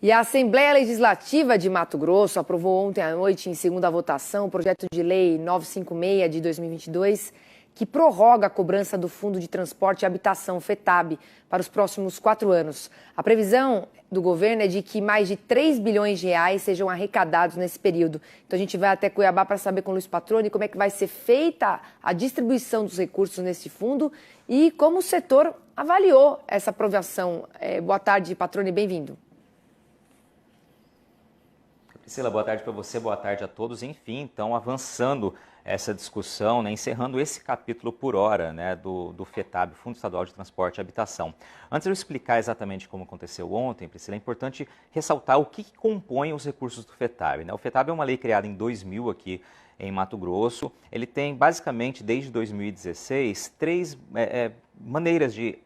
E a Assembleia Legislativa de Mato Grosso aprovou ontem à noite, em segunda votação, o projeto de lei 956 de 2022, que prorroga a cobrança do Fundo de Transporte e Habitação, FETAB, para os próximos 4 anos. A previsão do governo é de que mais de 3 bilhões de reais sejam arrecadados nesse período. Então a gente vai até Cuiabá para saber com o Luiz Patroni como é que vai ser feita a distribuição dos recursos nesse fundo e como o setor avaliou essa aprovação. Boa tarde, Patroni, bem-vindo. Priscila, boa tarde para você, boa tarde a todos. Enfim, então, avançando essa discussão, né, encerrando esse capítulo por hora, né, do FETAB, Fundo Estadual de Transporte e Habitação. Antes de eu explicar exatamente como aconteceu ontem, Priscila, é importante ressaltar o que compõe os recursos do FETAB, né? O FETAB é uma lei criada em 2000 aqui em Mato Grosso. Ele tem, basicamente, desde 2016, três maneiras de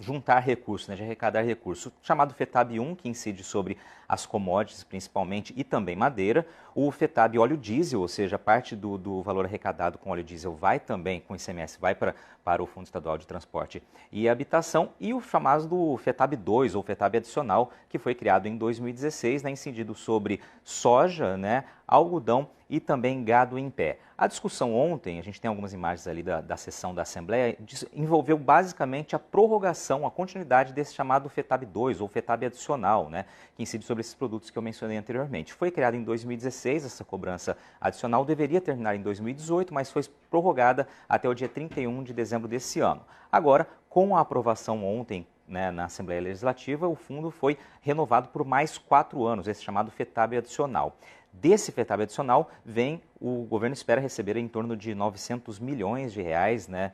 juntar recursos, né, de arrecadar recursos, chamado FETAB 1, que incide sobre as commodities principalmente e também madeira, o FETAB óleo diesel, ou seja, parte do valor arrecadado com óleo diesel vai também, com ICMS, vai para o Fundo Estadual de Transporte e Habitação, e o chamado do FETAB 2, ou FETAB adicional, que foi criado em 2016, né, incidido sobre soja, né, algodão e também gado em pé. A discussão ontem, a gente tem algumas imagens ali da sessão da Assembleia, envolveu basicamente a prorrogação, a continuidade desse chamado FETAB 2, ou FETAB adicional, né, que incide sobre esses produtos que eu mencionei anteriormente. Foi criado em 2016, essa cobrança adicional deveria terminar em 2018, mas foi prorrogada até o dia 31 de dezembro desse ano. Agora, com a aprovação ontem, né, na Assembleia Legislativa, o fundo foi renovado por mais 4 anos, esse chamado FETAB adicional. Desse FETAB adicional, o governo espera receber em torno de 900 milhões de reais, né,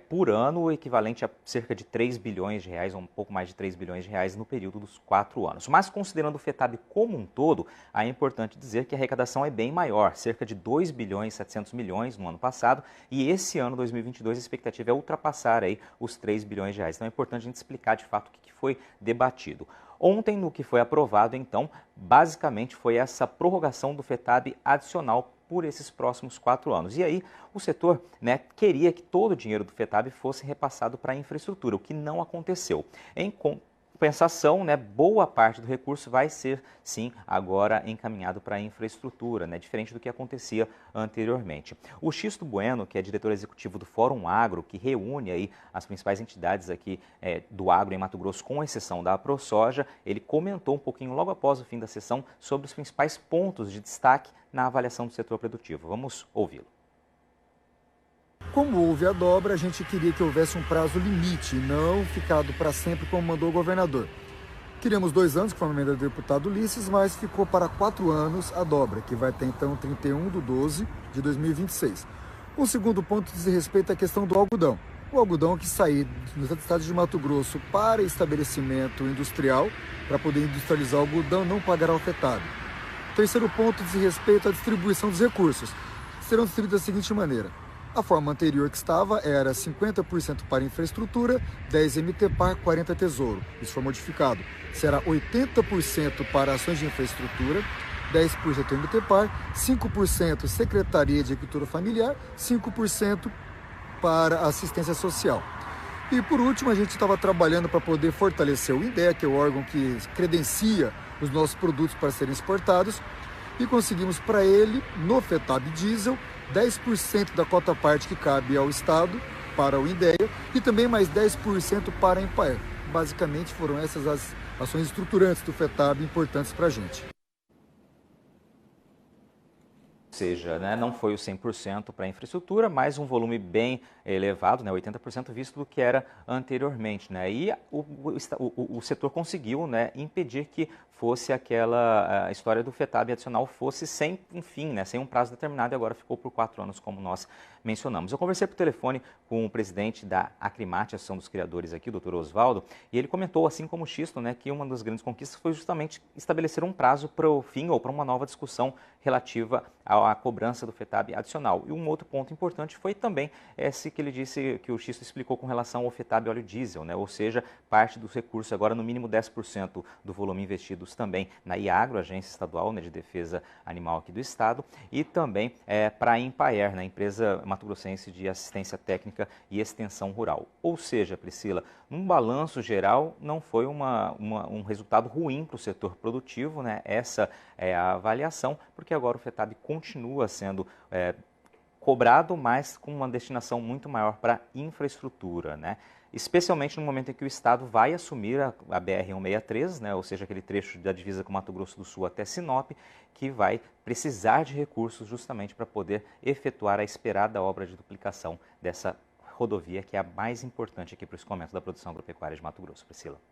por ano, o equivalente a cerca de 3 bilhões de reais, ou um pouco mais de 3 bilhões de reais no período dos 4 anos. Mas considerando o FETAB como um todo, é importante dizer que a arrecadação é bem maior, cerca de 2 bilhões e 700 milhões no ano passado, e esse ano, 2022, a expectativa é ultrapassar aí os 3 bilhões de reais. Então é importante a gente explicar de fato o que foi debatido. Ontem, no que foi aprovado, então, basicamente foi essa prorrogação do FETAB adicional por esses próximos 4 anos. E aí, o setor, né, queria que todo o dinheiro do FETAB fosse repassado para a infraestrutura, o que não aconteceu. Em compensação, né, boa parte do recurso vai ser, sim, agora encaminhado para a infraestrutura, né, diferente do que acontecia anteriormente. O Xisto Bueno, que é diretor executivo do Fórum Agro, que reúne aí as principais entidades aqui do agro em Mato Grosso, com exceção da ProSoja, ele comentou um pouquinho logo após o fim da sessão sobre os principais pontos de destaque na avaliação do setor produtivo. Vamos ouvi-lo. Como houve a dobra, a gente queria que houvesse um prazo limite, não ficado para sempre como mandou o governador. Queríamos 2 anos, que foi uma emenda do deputado Ulisses, mas ficou para 4 anos a dobra, que vai ter então 31/12 de 2026. O segundo ponto diz respeito à questão do algodão. O algodão que sair do estado de Mato Grosso para estabelecimento industrial, para poder industrializar o algodão, não pagará o FETAB. O terceiro ponto diz respeito à distribuição dos recursos. Serão distribuídos da seguinte maneira. A forma anterior que estava era 50% para infraestrutura, 10 MTPAR, 40 Tesouro. Isso foi modificado. Será 80% para ações de infraestrutura, 10% MTPAR, 5% Secretaria de Agricultura Familiar, 5% para assistência social. E por último, a gente estava trabalhando para poder fortalecer o INDEA, que é o órgão que credencia os nossos produtos para serem exportados, e conseguimos para ele, no FETAB Diesel, 10% da cota parte que cabe ao Estado para o INDEA e também mais 10% para a Empaer. Basicamente foram essas as ações estruturantes do FETAB importantes para a gente. Ou seja, né, não foi o 100% para a infraestrutura, mas um volume bem elevado, né, 80% visto do que era anteriormente. Né, e o setor conseguiu, né, impedir que fosse aquela história do FETAB adicional fosse sem um fim, né, sem um prazo determinado, e agora ficou por 4 anos, como nós mencionamos. Eu conversei por telefone com o presidente da Acrimate, Associação dos Criadores aqui, o Dr. Oswaldo, e ele comentou, assim como o Xisto, né, que uma das grandes conquistas foi justamente estabelecer um prazo para o fim ou para uma nova discussão relativa à cobrança do FETAB adicional. E um outro ponto importante foi também esse que ele disse, que o Xisto explicou com relação ao FETAB óleo diesel, né, ou seja, parte dos recursos, agora no mínimo 10% do volume investidos também na IAGRO, Agência Estadual, né, de Defesa Animal aqui do Estado, e também para a Empaer, né, empresa Mato Grossense de Assistência Técnica e Extensão Rural. Ou seja, Priscila, num balanço geral, não foi um resultado ruim para o setor produtivo, né? Essa é a avaliação, porque agora o FETAB continua sendo cobrado, mas com uma destinação muito maior para infraestrutura, né? Especialmente no momento em que o Estado vai assumir a BR-163, né? Ou seja, aquele trecho da divisa com Mato Grosso do Sul até Sinop, que vai precisar de recursos justamente para poder efetuar a esperada obra de duplicação dessa rodovia, que é a mais importante aqui para o escoamento da produção agropecuária de Mato Grosso. Priscila.